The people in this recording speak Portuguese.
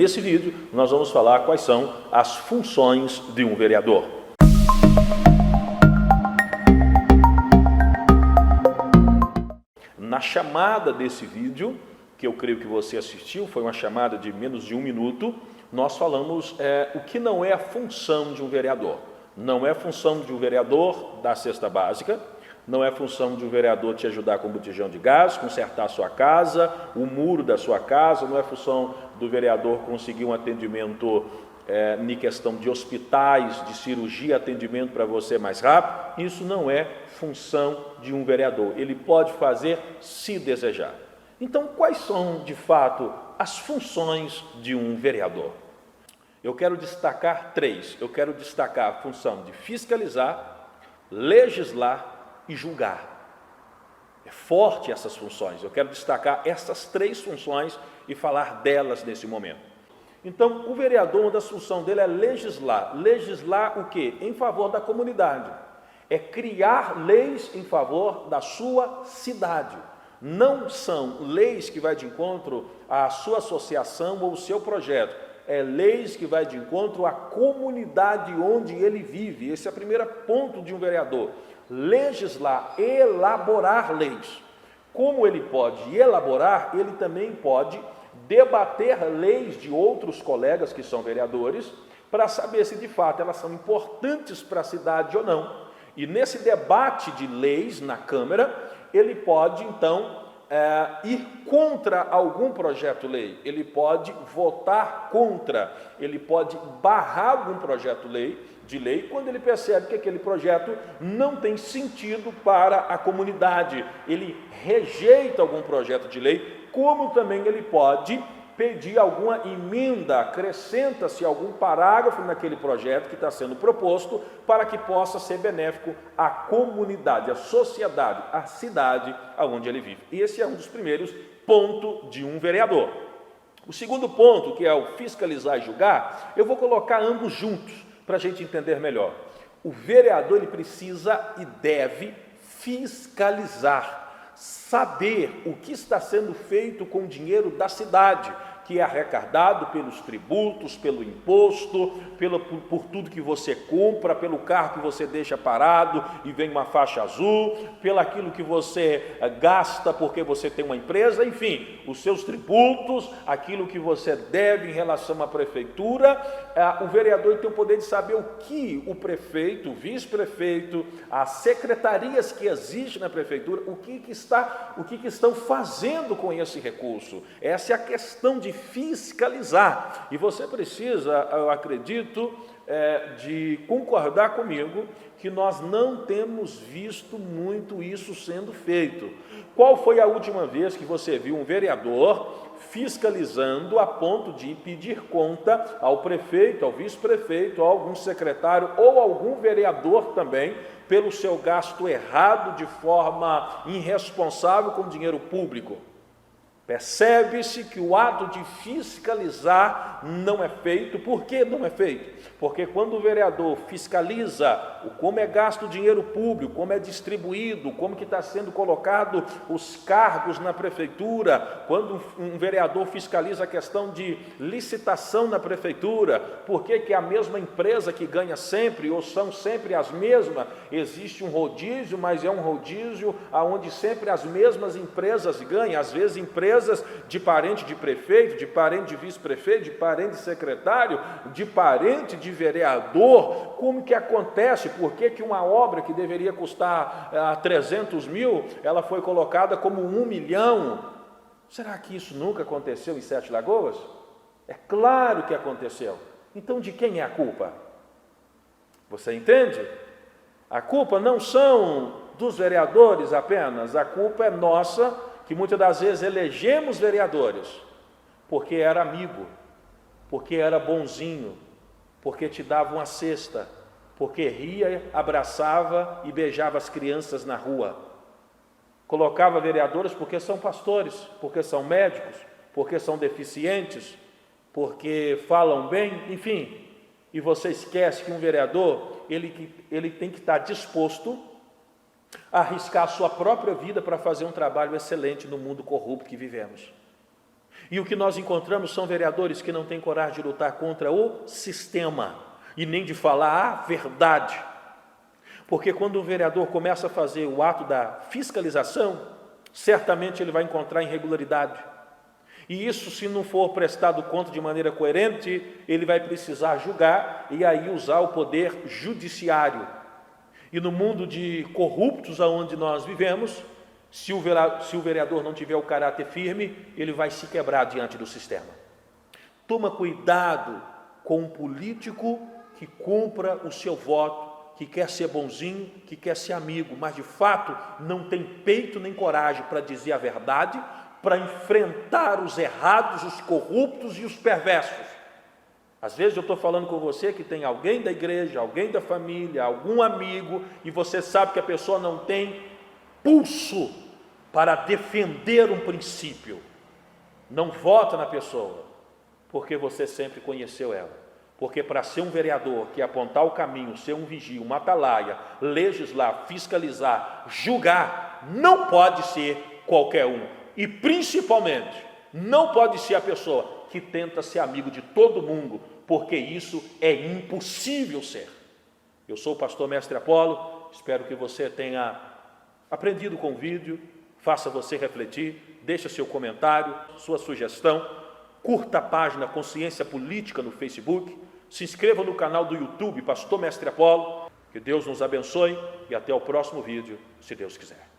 Nesse vídeo, nós vamos falar quais são as funções de um vereador. Na chamada desse vídeo, que eu creio que você assistiu, foi uma chamada de menos de 1 minuto, nós falamos o que não é a função de um vereador. Não é função de um vereador dar cesta básica, não é função de um vereador te ajudar com botijão de gás, consertar a sua casa, o muro da sua casa, não é função do vereador conseguir um atendimento em questão de hospitais, de cirurgia, atendimento para você mais rápido. Isso não é função de um vereador. Ele pode fazer se desejar. Então, quais são, de fato, as funções de um vereador? Eu quero destacar 3. Eu quero destacar a função de fiscalizar, legislar e julgar. É forte essas funções. Eu quero destacar essas 3 funções e falar delas nesse momento. Então, o vereador, uma das funções dele é legislar. Legislar o quê? Em favor da comunidade. É criar leis em favor da sua cidade. Não são leis que vai de encontro à sua associação ou ao seu projeto. É leis que vai de encontro à comunidade onde ele vive. Esse é o primeiro ponto de um vereador. Legislar, elaborar leis. Como ele pode elaborar, ele também pode debater leis de outros colegas que são vereadores, para saber se de fato elas são importantes para a cidade ou não. E nesse debate de leis na Câmara, ele pode então ir contra algum projeto-lei, ele pode votar contra, ele pode barrar algum de lei, quando ele percebe que aquele projeto não tem sentido para a comunidade. Ele rejeita algum projeto de lei, como também ele pode pedir alguma emenda, acrescenta-se algum parágrafo naquele projeto que está sendo proposto, para que possa ser benéfico à comunidade, à sociedade, à cidade onde ele vive. E esse é um dos primeiros pontos de um vereador. O segundo ponto, que é o fiscalizar e julgar, eu vou colocar ambos juntos, para a gente entender melhor. O vereador ele precisa e deve fiscalizar, saber o que está sendo feito com o dinheiro da cidade, que é arrecadado pelos tributos, pelo imposto, por tudo que você compra, pelo carro que você deixa parado e vem uma faixa azul, pelo aquilo que você gasta porque você tem uma empresa, enfim, os seus tributos, aquilo que você deve em relação à prefeitura. O vereador tem o poder de saber o que o prefeito, o vice-prefeito, as secretarias que existem na prefeitura, o que estão fazendo com esse recurso. Essa é a questão de fiscalizar. E você precisa, eu acredito, de concordar comigo que nós não temos visto muito isso sendo feito. Qual foi a última vez que você viu um vereador fiscalizando a ponto de pedir conta ao prefeito, ao vice-prefeito, a algum secretário ou algum vereador também pelo seu gasto errado de forma irresponsável com dinheiro público? Percebe-se que o ato de fiscalizar não é feito. Por que não é feito? Porque quando o vereador fiscaliza como é gasto o dinheiro público, como é distribuído, como que está sendo colocado os cargos na prefeitura, quando um vereador fiscaliza a questão de licitação na prefeitura, por que a mesma empresa que ganha sempre, ou são sempre as mesmas, existe um rodízio, mas é um rodízio onde sempre as mesmas empresas ganham, às vezes empresas de parente de prefeito, de parente de vice-prefeito, de parente de secretário, de parente de vereador. Como que acontece? Por que uma obra que deveria custar 300 mil, ela foi colocada como 1 milhão? Será que isso nunca aconteceu em Sete Lagoas? É claro que aconteceu. Então, de quem é a culpa? Você entende? A culpa não são dos vereadores apenas, a culpa é nossa, que muitas das vezes elegemos vereadores porque era amigo, porque era bonzinho, porque te dava uma cesta, porque ria, abraçava e beijava as crianças na rua. Colocava vereadores porque são pastores, porque são médicos, porque são deficientes, porque falam bem, enfim. E você esquece que um vereador, ele tem que estar disposto a arriscar a sua própria vida para fazer um trabalho excelente no mundo corrupto que vivemos. E o que nós encontramos são vereadores que não têm coragem de lutar contra o sistema e nem de falar a verdade. Porque quando um vereador começa a fazer o ato da fiscalização, certamente ele vai encontrar irregularidade. E isso, se não for prestado conta de maneira coerente, ele vai precisar julgar e aí usar o poder judiciário. E no mundo de corruptos aonde nós vivemos, se o vereador não tiver o caráter firme, ele vai se quebrar diante do sistema. Toma cuidado com um político que compra o seu voto, que quer ser bonzinho, que quer ser amigo, mas de fato não tem peito nem coragem para dizer a verdade, para enfrentar os errados, os corruptos e os perversos. Às vezes eu estou falando com você que tem alguém da igreja, alguém da família, algum amigo, e você sabe que a pessoa não tem pulso para defender um princípio. Não vota na pessoa, porque você sempre conheceu ela. Porque para ser um vereador que apontar o caminho, ser um vigia, uma atalaia, legislar, fiscalizar, julgar, não pode ser qualquer um. E principalmente, não pode ser a pessoa que tenta ser amigo de todo mundo, porque isso é impossível ser. Eu sou o pastor Mestre Apolo, espero que você tenha aprendido com o vídeo, faça você refletir, deixa seu comentário, sua sugestão, curta a página Consciência Política no Facebook, se inscreva no canal do YouTube Pastor Mestre Apolo, que Deus nos abençoe e até o próximo vídeo, se Deus quiser.